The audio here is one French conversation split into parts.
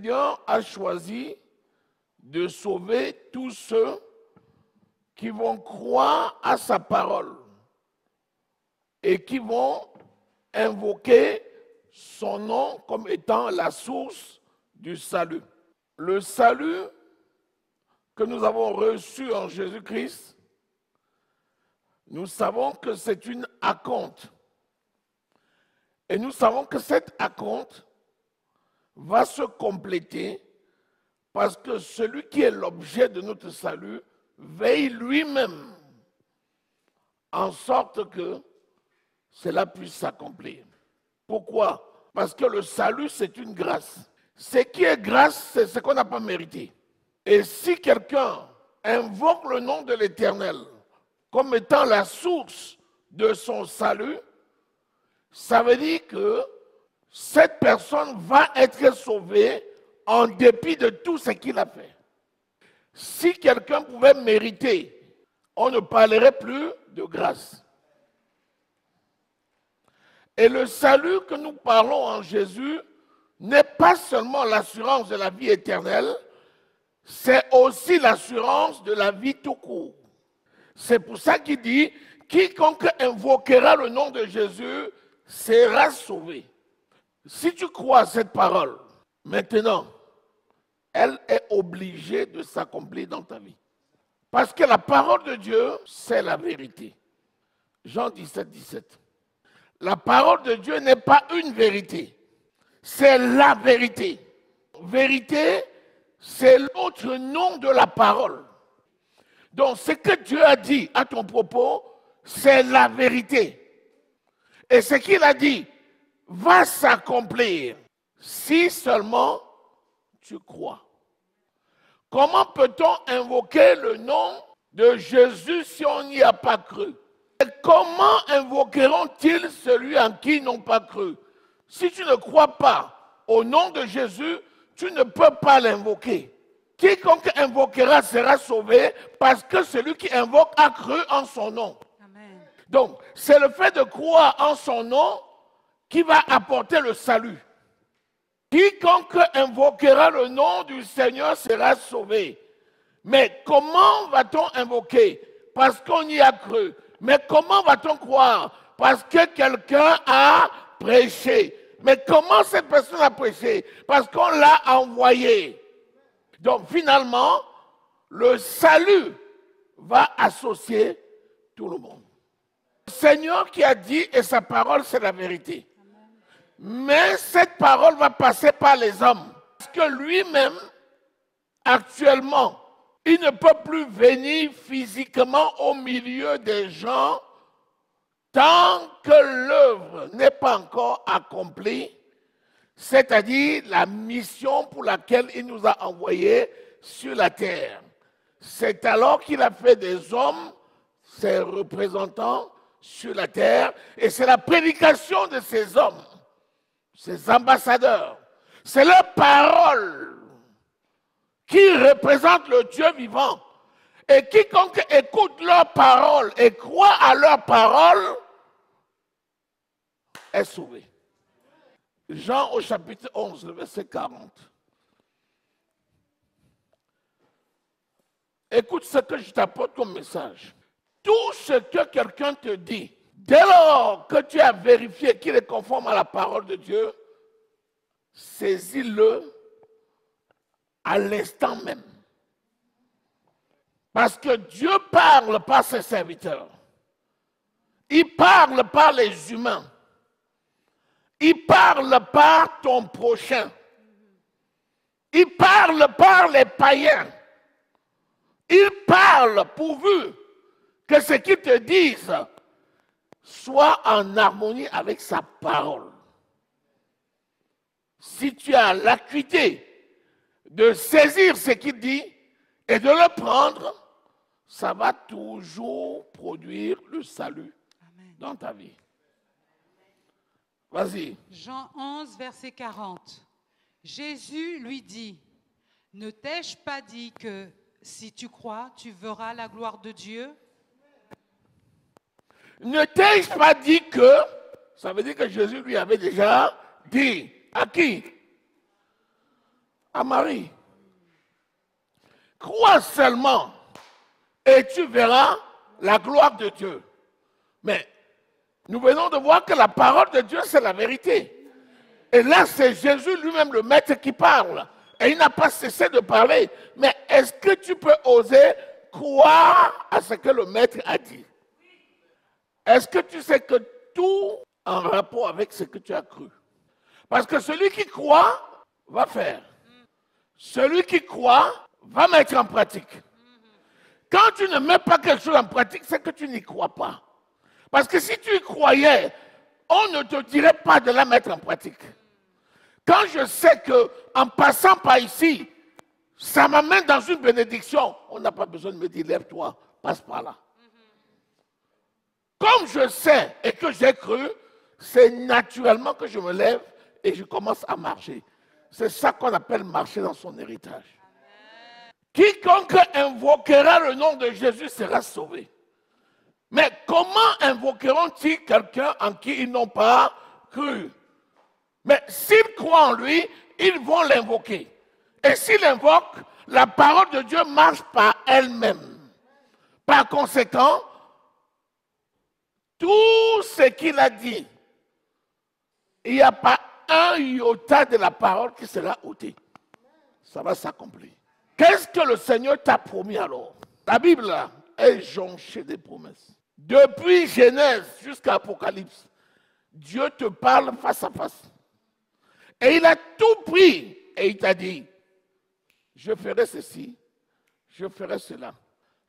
Seigneur a choisi de sauver tous ceux qui vont croire à sa parole et qui vont invoquer son nom comme étant la source du salut. Le salut que nous avons reçu en Jésus-Christ, nous savons que c'est une acompte. Et nous savons que cette acompte va se compléter parce que celui qui est l'objet de notre salut veille lui-même en sorte que cela puisse s'accomplir. Pourquoi? Parce que le salut, c'est une grâce. Ce qui est grâce, c'est ce qu'on n'a pas mérité. Et si quelqu'un invoque le nom de l'Éternel comme étant la source de son salut, ça veut dire que cette personne va être sauvée en dépit de tout ce qu'il a fait. Si quelqu'un pouvait mériter, on ne parlerait plus de grâce. Et le salut que nous parlons en Jésus n'est pas seulement l'assurance de la vie éternelle, c'est aussi l'assurance de la vie tout court. C'est pour ça qu'il dit, quiconque invoquera le nom de Jésus sera sauvé. Si tu crois à cette parole, maintenant, elle est obligée de s'accomplir dans ta vie. Parce que la parole de Dieu, c'est la vérité. Jean 17, 17. La parole de Dieu n'est pas une vérité, c'est la vérité. Vérité, c'est l'autre nom de la parole. Donc, ce que Dieu a dit à ton propos, c'est la vérité. Et ce qu'il a dit va s'accomplir si seulement tu crois. Comment peut-on invoquer le nom de Jésus si on n'y a pas cru? Et comment invoqueront-ils celui en qui ils n'ont pas cru? Si tu ne crois pas au nom de Jésus, tu ne peux pas l'invoquer. Quiconque invoquera sera sauvé parce que celui qui invoque a cru en son nom. Amen. Donc, c'est le fait de croire en son nom qui va apporter le salut. Quiconque invoquera le nom du Seigneur sera sauvé. Mais comment va-t-on invoquer? Parce qu'on y a cru. Mais comment va-t-on croire? Parce que quelqu'un a prêché. Mais comment cette personne a prêché? Parce qu'on l'a envoyé. Donc finalement, le salut va associer tout le monde. Le Seigneur qui a dit, et sa parole, c'est la vérité. Mais cette parole va passer par les hommes. Parce que lui-même, actuellement, il ne peut plus venir physiquement au milieu des gens tant que l'œuvre n'est pas encore accomplie, c'est-à-dire la mission pour laquelle il nous a envoyés sur la terre. C'est alors qu'il a fait des hommes, ses représentants sur la terre, et c'est la prédication de ces hommes, ces ambassadeurs, c'est leur parole qui représente le Dieu vivant. Et quiconque écoute leur parole et croit à leur parole est sauvé. Jean au chapitre 11, le verset 40. Écoute ce que je t'apporte comme message. Tout ce que quelqu'un te dit, dès lors que tu as vérifié qu'il est conforme à la parole de Dieu, saisis-le à l'instant même. Parce que Dieu parle par ses serviteurs. Il parle par les humains. Il parle par ton prochain. Il parle par les païens. Il parle pourvu que ce qu'ils te disent soit en harmonie avec sa parole. Si tu as l'acuité de saisir ce qu'il dit et de le prendre, ça va toujours produire le salut. Amen. Dans ta vie. Vas-y. Jean 11, verset 40. Jésus lui dit, « Ne t'ai-je pas dit que si tu crois, tu verras la gloire de Dieu ?» Ne t'ai-je pas dit que, ça veut dire que Jésus lui avait déjà dit, à qui? à Marie. Crois seulement et tu verras la gloire de Dieu. Mais nous venons de voir que la parole de Dieu, c'est la vérité. Et là, c'est Jésus lui-même, le maître, qui parle. Et il n'a pas cessé de parler. Mais est-ce que tu peux oser croire à ce que le maître a dit? Est-ce que tu sais que tout en rapport avec ce que tu as cru? Parce que celui qui croit va faire. Celui qui croit va mettre en pratique. Quand tu ne mets pas quelque chose en pratique, c'est que tu n'y crois pas. Parce que si tu y croyais, on ne te dirait pas de la mettre en pratique. Quand je sais qu'en passant par ici, ça m'amène dans une bénédiction, on n'a pas besoin de me dire, lève-toi, passe par là. Comme je sais et que j'ai cru, c'est naturellement que je me lève et je commence à marcher. C'est ça qu'on appelle marcher dans son héritage. Quiconque invoquera le nom de Jésus sera sauvé. Mais comment invoqueront-ils quelqu'un en qui ils n'ont pas cru? Mais s'ils croient en lui, ils vont l'invoquer. Et s'ils l'invoquent, la parole de Dieu marche par elle-même. Par conséquent, tout ce qu'il a dit, il n'y a pas un iota de la parole qui sera ôté. Ça va s'accomplir. Qu'est-ce que le Seigneur t'a promis alors? La Bible est jonchée des promesses. Depuis Genèse jusqu'à Apocalypse, Dieu te parle face à face. Et il a tout pris et il t'a dit, je ferai ceci, je ferai cela,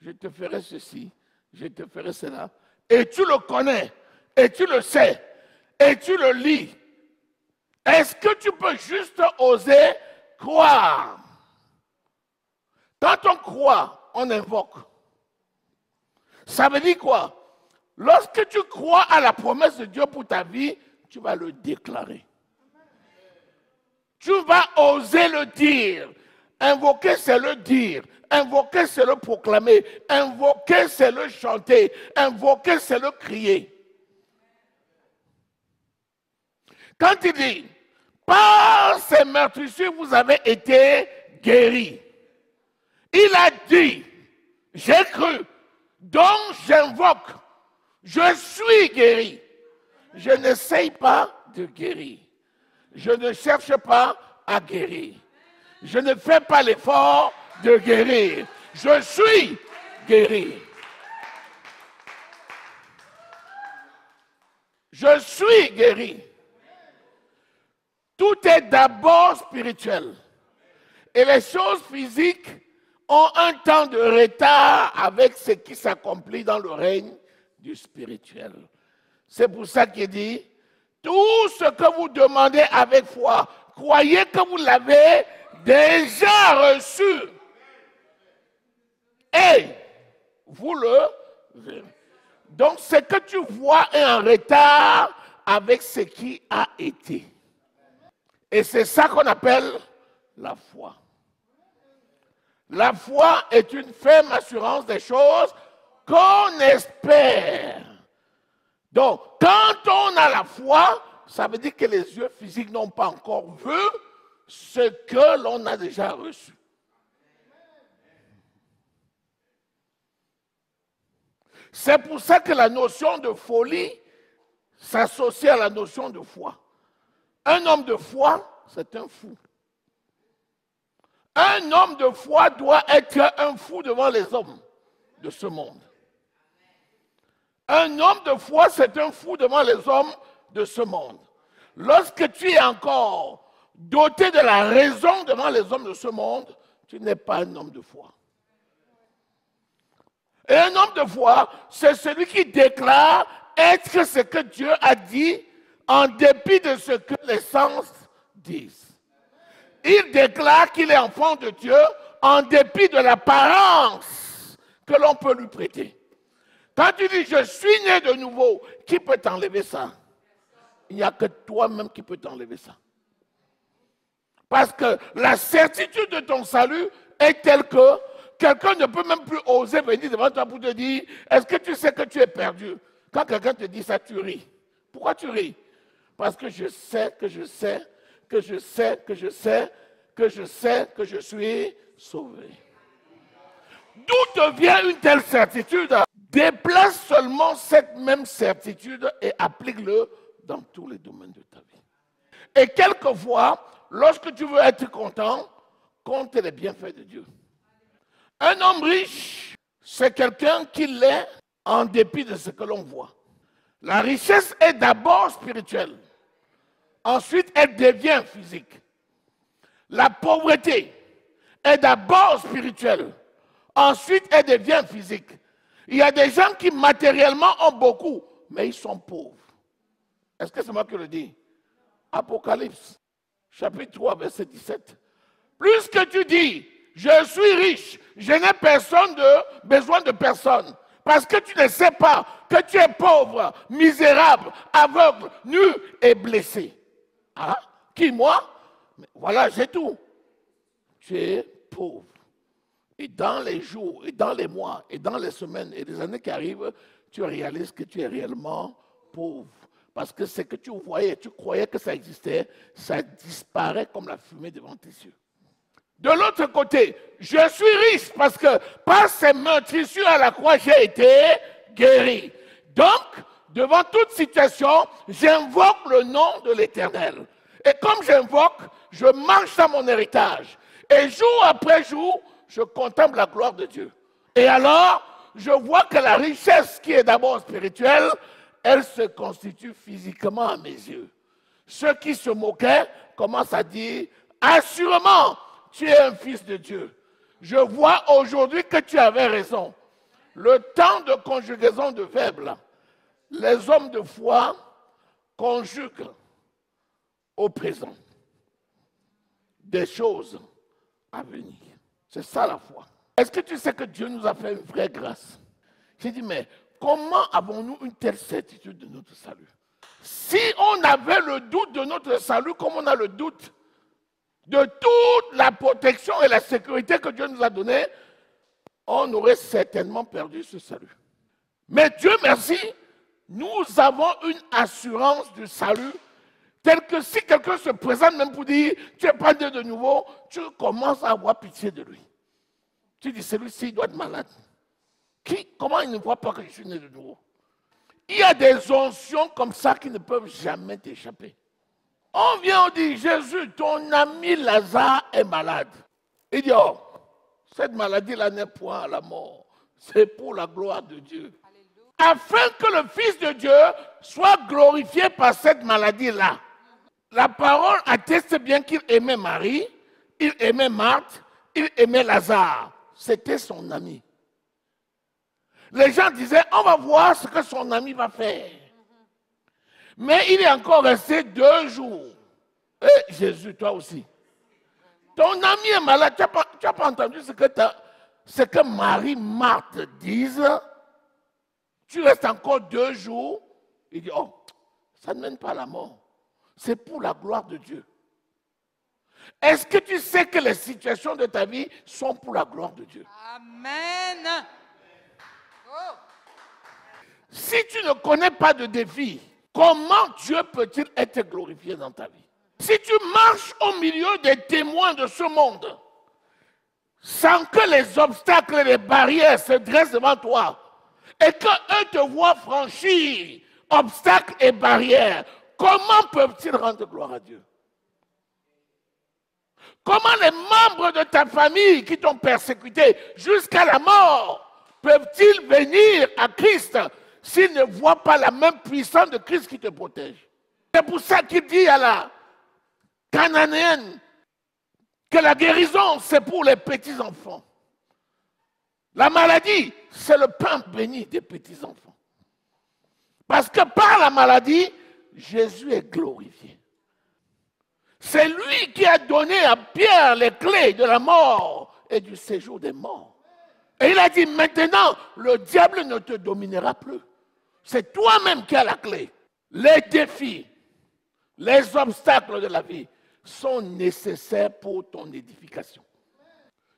je te ferai ceci, je te ferai cela. Et tu le connais, et tu le sais, et tu le lis. Est-ce que tu peux juste oser croire? Quand on croit, on invoque. Ça veut dire quoi? Lorsque tu crois à la promesse de Dieu pour ta vie, tu vas le déclarer. Tu vas oser le dire. Invoquer, c'est le dire. Invoquer, c'est le proclamer. Invoquer, c'est le chanter. Invoquer, c'est le crier. Quand il dit, par ces meurtrissures, vous avez été guéris. Il a dit, j'ai cru, donc j'invoque, je suis guéri. Je n'essaye pas de guérir. Je ne cherche pas à guérir. Je ne fais pas l'effort de guérir. Je suis guéri. Je suis guéri. Tout est d'abord spirituel. Et les choses physiques ont un temps de retard avec ce qui s'accomplit dans le règne du spirituel. C'est pour ça qu'il dit, tout ce que vous demandez avec foi, croyez que vous l'avez déjà reçu. Et vous le verrez. Donc ce que tu vois est en retard avec ce qui a été. Et c'est ça qu'on appelle la foi. La foi est une ferme assurance des choses qu'on espère. Donc, quand on a la foi, ça veut dire que les yeux physiques n'ont pas encore vu ce que l'on a déjà reçu. C'est pour ça que la notion de folie s'associe à la notion de foi. Un homme de foi, c'est un fou. Un homme de foi doit être un fou devant les hommes de ce monde. Un homme de foi, c'est un fou devant les hommes de ce monde. Lorsque tu es encore doté de la raison devant les hommes de ce monde, tu n'es pas un homme de foi. Et un homme de foi, c'est celui qui déclare être ce que Dieu a dit en dépit de ce que les sens disent. Il déclare qu'il est enfant de Dieu en dépit de l'apparence que l'on peut lui prêter. Quand tu dis « je suis né de nouveau », qui peut t'enlever ça? Il n'y a que toi-même qui peut t'enlever ça. Parce que la certitude de ton salut est telle que quelqu'un ne peut même plus oser venir devant toi pour te dire « est-ce que tu sais que tu es perdu ?» Quand quelqu'un te dit ça, tu ris. Pourquoi tu ris? Parce que je sais, que je sais, que je sais, que je sais que je sais que je suis sauvé. D'où te vient une telle certitude? Déplace seulement cette même certitude et applique-le dans tous les domaines de ta vie. Et quelquefois, lorsque tu veux être content, compte les bienfaits de Dieu. Un homme riche, c'est quelqu'un qui l'est en dépit de ce que l'on voit. La richesse est d'abord spirituelle. Ensuite, elle devient physique. La pauvreté est d'abord spirituelle. Ensuite, elle devient physique. Il y a des gens qui matériellement ont beaucoup, mais ils sont pauvres. Est-ce que c'est moi qui le dis? Apocalypse, chapitre 3, verset 17. Plus que tu dis, je suis riche, je n'ai besoin de personne, parce que tu ne sais pas que tu es pauvre, misérable, aveugle, nu et blessé. Ah, qui, moi? Mais voilà, c'est tout. Tu es pauvre. Et dans les jours, et dans les mois, et dans les semaines, et les années qui arrivent, tu réalises que tu es réellement pauvre. Parce que ce que tu voyais, tu croyais que ça existait, ça disparaît comme la fumée devant tes yeux. De l'autre côté, je suis riche parce que par ces meurtrissures à la croix, j'ai été guéri. Donc, devant toute situation, j'invoque le nom de l'Éternel. Et comme j'invoque, je marche dans mon héritage. Et jour après jour, je contemple la gloire de Dieu. Et alors, je vois que la richesse qui est d'abord spirituelle, elle se constitue physiquement à mes yeux. Ceux qui se moquaient commencent à dire, assurément, tu es un fils de Dieu. Je vois aujourd'hui que tu avais raison. Le temps de conjugaison de verbes, les hommes de foi conjuguent au présent des choses à venir. C'est ça la foi. Est-ce que tu sais que Dieu nous a fait une vraie grâce? J'ai dit, mais comment avons-nous une telle certitude de notre salut? Si on avait le doute de notre salut, comme on a le doute de toute la protection et la sécurité que Dieu nous a donnée, on aurait certainement perdu ce salut. Mais Dieu merci, nous avons une assurance du salut telle que si quelqu'un se présente même pour dire tu n'es pas né de nouveau, tu commences à avoir pitié de lui. Tu dis celui-ci doit être malade. Comment il ne voit pas que je suis né de nouveau? Il y a des onctions comme ça qui ne peuvent jamais t'échapper. On vient, on dit, Jésus, ton ami Lazare est malade. Il dit, oh, cette maladie-là n'est point à la mort. C'est pour la gloire de Dieu. Afin que le Fils de Dieu soit glorifié par cette maladie-là. La parole atteste bien qu'il aimait Marie, il aimait Marthe, il aimait Lazare. C'était son ami. Les gens disaient, on va voir ce que son ami va faire. Mais il est encore resté 2 jours. Et Jésus, toi aussi. Ton ami est malade. Tu n'as pas entendu ce que Marie, Marthe disent. Tu restes encore 2 jours. Il dit, oh, ça ne mène pas à la mort. C'est pour la gloire de Dieu. Est-ce que tu sais que les situations de ta vie sont pour la gloire de Dieu? Amen. Oh. Si tu ne connais pas de défi, comment Dieu peut-il être glorifié dans ta vie? Si tu marches au milieu des témoins de ce monde, sans que les obstacles et les barrières se dressent devant toi, et qu'eux te voient franchir obstacles et barrières, comment peuvent-ils rendre gloire à Dieu? Comment les membres de ta famille qui t'ont persécuté jusqu'à la mort peuvent-ils venir à Christ s'ils ne voient pas la même puissance de Christ qui te protège? C'est pour ça qu'il dit à la Cananéenne que la guérison, c'est pour les petits-enfants. La maladie, c'est le pain béni des petits-enfants. Parce que par la maladie, Jésus est glorifié. C'est lui qui a donné à Pierre les clés de la mort et du séjour des morts. Et il a dit, maintenant, le diable ne te dominera plus. C'est toi-même qui as la clé. Les défis, les obstacles de la vie sont nécessaires pour ton édification.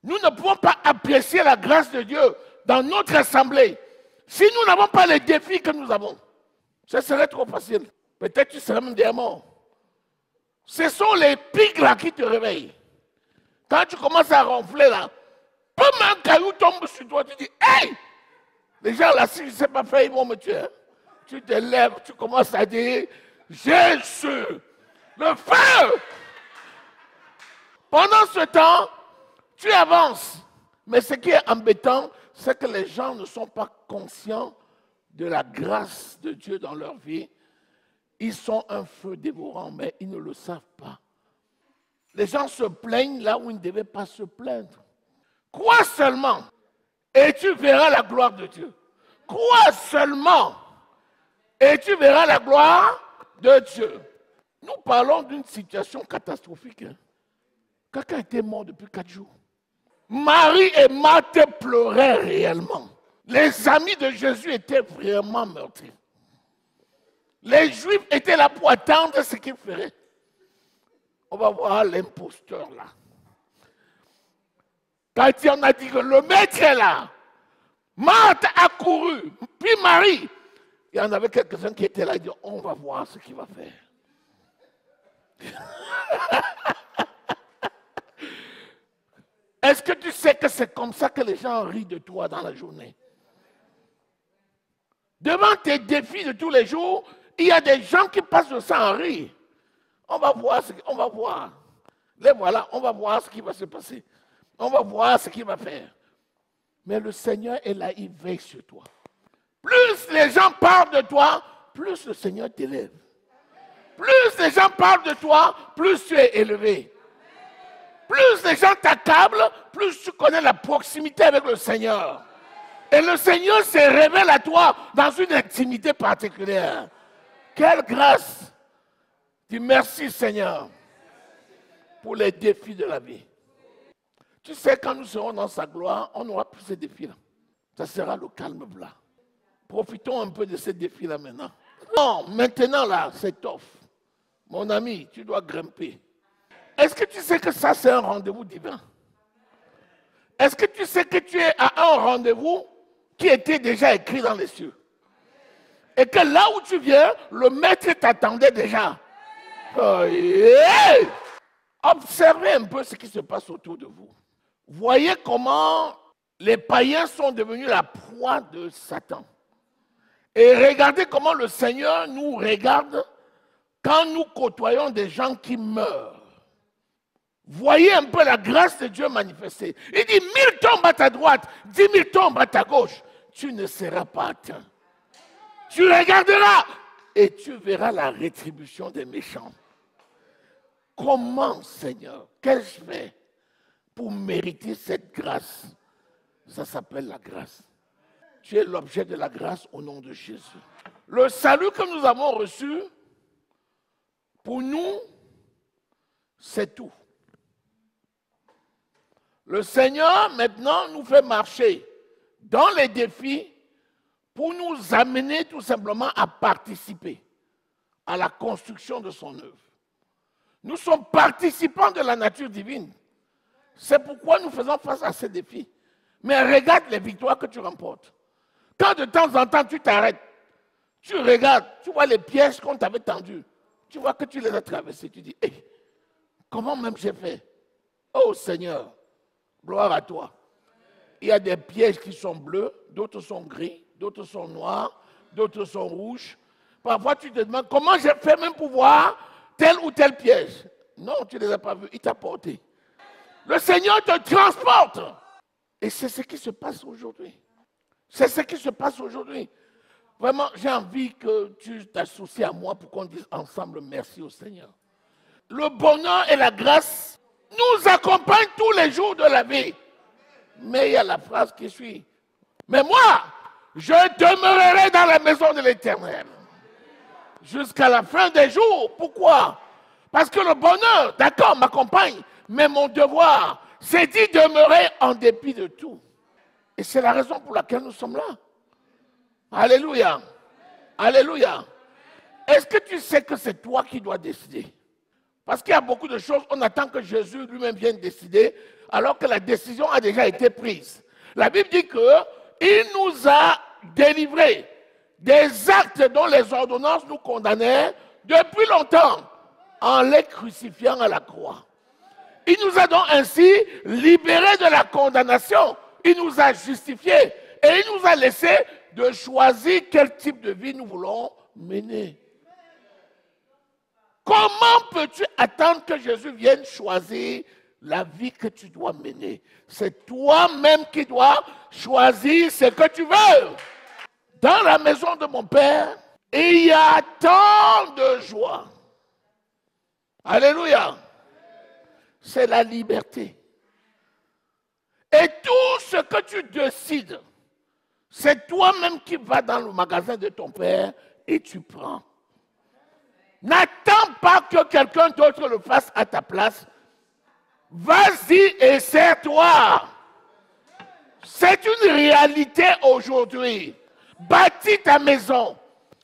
Nous ne pouvons pas apprécier la grâce de Dieu dans notre assemblée si nous n'avons pas les défis que nous avons. Ce serait trop facile. Peut-être tu serais même déjà mort. Ce sont les pics là qui te réveillent. Quand tu commences à ronfler là, comme un caillou tombe sur toi, tu dis, hey! Les gens là, si je ne sais pas faire, ils vont me tuer. Tu te lèves, tu commences à dire, Jésus, le feu! Pendant ce temps, tu avances. Mais ce qui est embêtant, c'est que les gens ne sont pas conscients de la grâce de Dieu dans leur vie. Ils sont un feu dévorant, mais ils ne le savent pas. Les gens se plaignent là où ils ne devaient pas se plaindre. Crois seulement et tu verras la gloire de Dieu. Crois seulement et tu verras la gloire de Dieu. Nous parlons d'une situation catastrophique. Quelqu'un était mort depuis 4 jours. Marie et Marthe pleuraient réellement. Les amis de Jésus étaient vraiment meurtris. Les Juifs étaient là pour attendre ce qu'il ferait. On va voir l'imposteur là. Quand on a dit que le maître est là, Marthe a couru, puis Marie. Il y en avait quelques-uns qui étaient là et disaient, on va voir ce qu'il va faire. Est-ce que tu sais que c'est comme ça que les gens rient de toi dans la journée? Devant tes défis de tous les jours, il y a des gens qui passent de ça en rire. On va voir, on va voir. Les voilà, on va voir ce qui va se passer. On va voir ce qu'il va faire. Mais le Seigneur est là, il veille sur toi. Plus les gens parlent de toi, plus le Seigneur t'élève. Plus les gens parlent de toi, plus tu es élevé. Plus les gens t'accablent, plus tu connais la proximité avec le Seigneur. Et le Seigneur se révèle à toi dans une intimité particulière. Quelle grâce! Dis merci Seigneur pour les défis de la vie. Tu sais, quand nous serons dans sa gloire, on n'aura plus ces défis-là. Ça sera le calme plat. Profitons un peu de ces défis-là maintenant. Non, maintenant là, c'est tough. Mon ami, tu dois grimper. Est-ce que tu sais que ça, c'est un rendez-vous divin? Est-ce que tu sais que tu es à un rendez-vous qui était déjà écrit dans les cieux? Et que là où tu viens, le maître t'attendait déjà. Oh, yeah! Observez un peu ce qui se passe autour de vous. Voyez comment les païens sont devenus la proie de Satan. Et regardez comment le Seigneur nous regarde quand nous côtoyons des gens qui meurent. Voyez un peu la grâce de Dieu manifestée. Il dit, 1000 tombent à ta droite, 10 000 tombent à ta gauche. Tu ne seras pas atteint. Tu regarderas et tu verras la rétribution des méchants. Comment, Seigneur, qu'ai-je fait pour mériter cette grâce? Ça s'appelle la grâce. Tu es l'objet de la grâce au nom de Jésus. Le salut que nous avons reçu, pour nous, c'est tout. Le Seigneur, maintenant, nous fait marcher dans les défis pour nous amener tout simplement à participer à la construction de son œuvre. Nous sommes participants de la nature divine. C'est pourquoi nous faisons face à ces défis. Mais regarde les victoires que tu remportes. Quand de temps en temps tu t'arrêtes, tu regardes, tu vois les pièges qu'on t'avait tendus. Tu vois que tu les as traversés. Tu dis, hey, comment même j'ai fait? Oh Seigneur, gloire à toi. Il y a des pièges qui sont bleus, d'autres sont gris, d'autres sont noirs, d'autres sont rouges. Parfois tu te demandes, comment j'ai fait même pour voir tel ou tel piège? Non, tu ne les as pas vus, il t'a porté. Le Seigneur te transporte. Et c'est ce qui se passe aujourd'hui. C'est ce qui se passe aujourd'hui. Vraiment, j'ai envie que tu t'associes à moi pour qu'on dise ensemble merci au Seigneur. Le bonheur et la grâce nous accompagnent tous les jours de la vie. Mais il y a la phrase qui suit. Mais moi, je demeurerai dans la maison de l'Éternel jusqu'à la fin des jours. Pourquoi? Parce que le bonheur, d'accord, m'accompagne, mais mon devoir, c'est d'y demeurer en dépit de tout. Et c'est la raison pour laquelle nous sommes là. Alléluia. Alléluia. Est-ce que tu sais que c'est toi qui dois décider? Parce qu'il y a beaucoup de choses, on attend que Jésus lui-même vienne décider, alors que la décision a déjà été prise. La Bible dit qu'il nous a délivrés des actes dont les ordonnances nous condamnaient depuis longtemps, en les crucifiant à la croix. Il nous a donc ainsi libérés de la condamnation. Il nous a justifiés. Et il nous a laissé de choisir quel type de vie nous voulons mener. Comment peux-tu attendre que Jésus vienne choisir la vie que tu dois mener? C'est toi-même qui dois choisir ce que tu veux. Dans la maison de mon Père, il y a tant de joie. Alléluia. C'est la liberté. Et tout ce que tu décides, c'est toi-même qui vas dans le magasin de ton Père et tu prends. N'attends pas que quelqu'un d'autre le fasse à ta place. Vas-y et sers-toi. C'est une réalité aujourd'hui. Bâtis ta maison,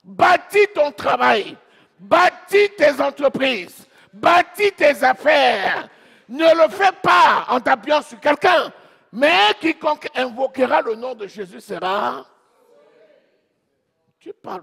bâtis ton travail, bâtis tes entreprises, bâtis tes affaires. Ne le fais pas en t'appuyant sur quelqu'un, mais quiconque invoquera le nom de Jésus sera. Tu parles